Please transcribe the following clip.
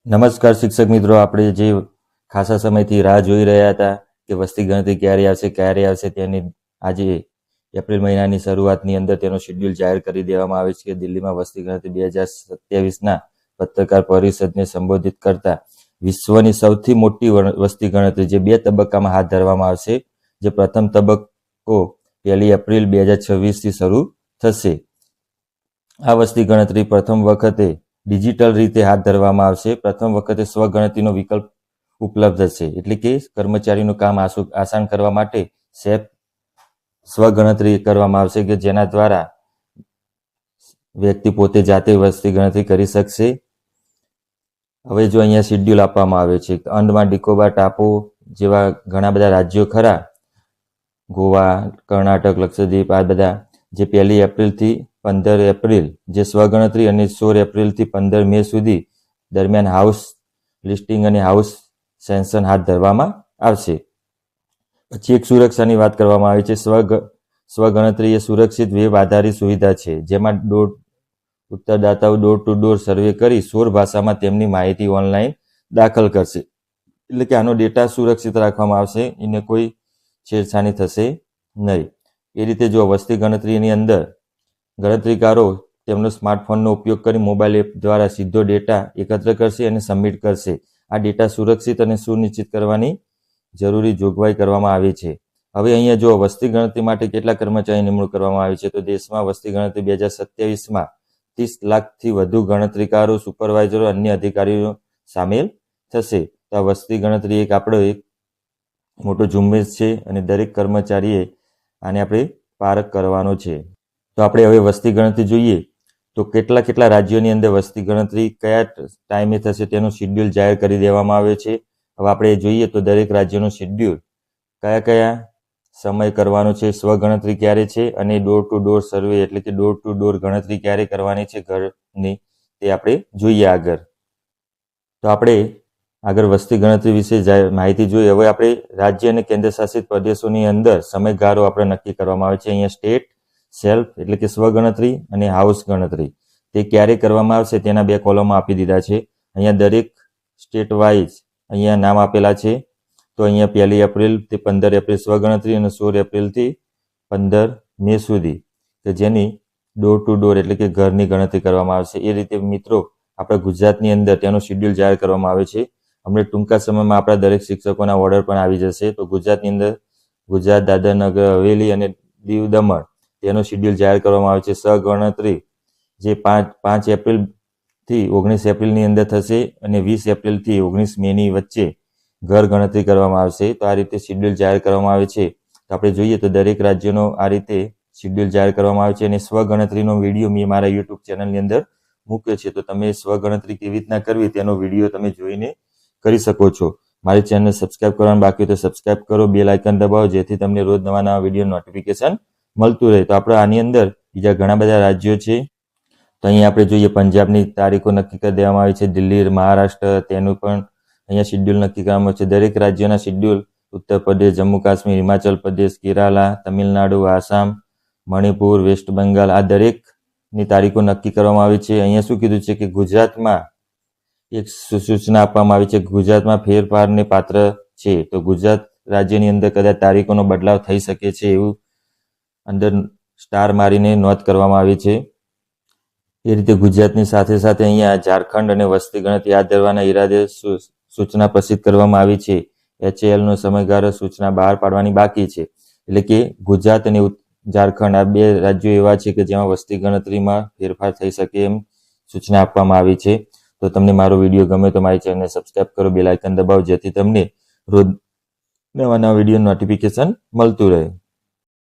નમસ્કાર શિક્ષક મિત્રો, આપણે જે ખાસા સમયથી રાહ જોઈ રહ્યા હતા કે વસ્તી ગણતરી ક્યારે આવશે તેની આજે એપ્રિલ મહિનાની શરૂઆતની અંદર તેનો શેડ્યુલ જાહેર કરી દેવામાં આવે છે. દિલ્હીમાં વસ્તી ગણતરી 2027ના પત્રકાર પરિષદને સંબોધિત કરતા વિશ્વની સૌથી મોટી વસ્તી ગણતરી જે 2 તબક્કામાં હાથ ધરવામાં આવશે, જે પ્રથમ તબક્કો 1 એપ્રિલ 2026થી શરૂ થશે. આ વસ્તી ગણતરી પ્રથમ વખતે ડિજિટલ રીતે હાથ ધરવામાં આવશે. પ્રથમ વખતે સ્વગણતરીનો વિકલ્પ ઉપલબ્ધ છે, એટલે કે કર્મચારીનું કામ આસાન કરવા માટે સ્વગણતરી કરવામાં આવશે કે જેના દ્વારા વ્યક્તિ પોતે જાતે વસ્તી ગણતરી કરી શકશે. હવે જો અહીંયા શેડ્યુલ આપવામાં આવે છે, અંડમાન નિકોબાર ટાપુ જેવા ઘણા બધા રાજ્યો ખરા, ગોવા, કર્ણાટક, લક્ષદ્વીપ, આ બધા જે 1 એપ્રિલથી 15 એપ્રિલ જે સ્વગણતરી અને 16 એપ્રિલથી 15 મે સુધી દરમિયાન હાઉસ લિસ્ટિંગ અને હાઉસ સેન્સન હાથ ધરવામાં આવશે. પછી એક સુરક્ષાની વાત કરવામાં આવી છે. સ્વગણતરી એ સુરક્ષિત વેબ આધારિત સુવિધા છે, જેમાં ઉત્તરદાતાઓ ડોર ટુ ડોર સર્વે કરી 16 ભાષામાં તેમની માહિતી ઓનલાઈન દાખલ કરશે. એટલે કે આનો ડેટા સુરક્ષિત રાખવામાં આવશે, એને કોઈ છેડછાણી થશે નહીં. એ રીતે જો વસ્તી ગણતરીની અંદર ગણતરીકારો તેમનો સ્માર્ટફોનનો ઉપયોગ કરી મોબાઈલ એપ દ્વારા સીધો ડેટા એકત્ર કરશે અને સબમિટ કરશે. આ ડેટા સુરક્ષિત અને સુનિશ્ચિત કરવાની જરૂરી જોગવાઈ કરવામાં આવી છે. હવે અહીંયા જો વસ્તી ગણતરી માટે કેટલા કર્મચારીની નિમણૂક કરવામાં આવી છે, તો દેશમાં વસ્તી ગણતરી 2027માં 30 લાખથી વધુ ગણતરીકારો, સુપરવાઇઝરો, અન્ય અધિકારીઓ સામેલ થશે. તો આ વસ્તી ગણતરી એક મોટો ઝુંબેશ છે અને દરેક કર્મચારીએ આને આપણે પાર કરવાનો છે. તો આપણે હવે વસ્તી ગણતરી જોઈએ તો કેટલા રાજ્યોની અંદર વસ્તી ગણતરી કયા ટાઈમે થશે તેનું શેડ્યુલ જાહેર કરી દેવામાં આવ્યો છે. હવે આપણે જોઈએ તો દરેક રાજ્યનું શેડ્યુલ કયા સમય કરવાનો છે, સ્વગણતરી ક્યારે છે અને ડોર ટુ ડોર સર્વે એટલે કે ડોર ટુ ડોર ગણતરી ક્યારે કરવાની છે ઘરની, તે આપણે જોઈએ આગળ. તો આપણે આગળ વસ્તી ગણતરી વિશે માહિતી જોઈએ. હવે આપણે રાજ્ય અને કેન્દ્ર શાસિત પ્રદેશોની અંદર સમયગાળો આપણે નક્કી કરવામાં આવે છે. અહીંયા સ્ટેટ સેલ્ફ એટલે કે સ્વગણતરી અને હાઉસ ગણતરી તે ક્યારે કરવામાં આવશે તેના 2 કોલમો આપી દીધા છે. અહીંયા દરેક સ્ટેટ વાઇઝ અહીંયા નામ આપેલા છે. તો અહીંયા 1 એપ્રિલથી 15 એપ્રિલ સ્વગણતરી અને 16 એપ્રિલથી 15 મે સુધી કે જેની ડોર ટુ ડોર એટલે કે ઘરની ગણતરી કરવામાં આવશે. એ રીતે મિત્રો આપણા ગુજરાતની અંદર તેનો શેડ્યુલ જાહેર કરવામાં આવે છે. હમણાં ટૂંકા સમયમાં આપણા દરેક શિક્ષકોના ઓર્ડર પણ આવી જશે. તો ગુજરાતની અંદર ગુજરાત, દાદરા નગર હવેલી અને દીવ દમણ તેનો શેડ્યુલ જાહેર કરવામાં આવે છે. સગણતરી જે 5 એપ્રિલથી 19 એપ્રિલની અંદર થશે અને 20 એપ્રિલથી 19 મેની વચ્ચે ઘર ગણતરી કરવામાં આવશે. તો આ રીતે શેડ્યુલ જાહેર કરવામાં આવે છે. તો આપણે જોઈએ તો દરેક રાજ્યનો આ રીતે શેડ્યુલ જાહેર કરવામાં આવે છે અને સ્વગણતરીનો વિડીયો મેં મારા યુટ્યુબ ચેનલની અંદર મૂક્યો છે. તો તમે સ્વગણતરી કેવી રીતના કરવી તેનો વિડીયો તમે જોઈને કરી શકો છો. મારી ચેનલ સબસ્ક્રાઇબ કરવાનું બાકી હોય તો સબસ્ક્રાઇબ કરો, બેલ આઇકન દબાવો જેથી તમને રોજ નવા વિડીયો નોટિફિકેશન મળતું રહે. તો આપણે આની અંદર બીજા ઘણા બધા રાજ્યો છે. તો અહીંયા આપણે જોઈએ પંજાબની તારીખો નક્કી કરી દેવામાં આવી છે, દિલ્હી, મહારાષ્ટ્ર તેનું પણ અહીંયા શેડ્યુલ નક્કી કરવામાં આવે છે. દરેક રાજ્યોના શેડ્યુલ ઉત્તર પ્રદેશ, જમ્મુ કાશ્મીર, હિમાચલ પ્રદેશ, કેરાલા, તમિલનાડુ, આસામ, મણિપુર, વેસ્ટ બંગાળ આ દરેકની તારીખો નક્કી કરવામાં આવી છે. અહીંયા શું કીધું છે કે ગુજરાતમાં એક સૂચના આપવામાં આવી છે, ગુજરાતમાં ફેરફારને પાત્ર છે. તો ગુજરાત રાજ્યની અંદર કદાચ તારીખોનો બદલાવ થઈ શકે છે એવું અંદર સ્ટાર મારીને નોંધ કરવામાં આવી છે. એ રીતે ગુજરાતની સાથે સાથે અહીંયા ઝારખંડ અને વસ્તી ગણતરી હાથ ધરવાના ઈરાદે સૂચના પ્રસિદ્ધ કરવામાં આવી છે. HALનો સમયગાળો સૂચના બહાર પાડવાની બાકી છે. એટલે કે ગુજરાત અને ઝારખંડ આ 2 રાજ્યો એવા છે કે જેમાં વસ્તી ગણતરીમાં ફેરફાર થઈ શકે એમ સૂચના આપવામાં આવી છે. તો તમને મારો વિડીયો ગમે તો મારી ચેનલને સબસ્ક્રાઇબ કરો, બેલ આઇકન દબાવો જેથી તમને રોજ નવા વિડીયો નોટિફિકેશન મળતું રહે.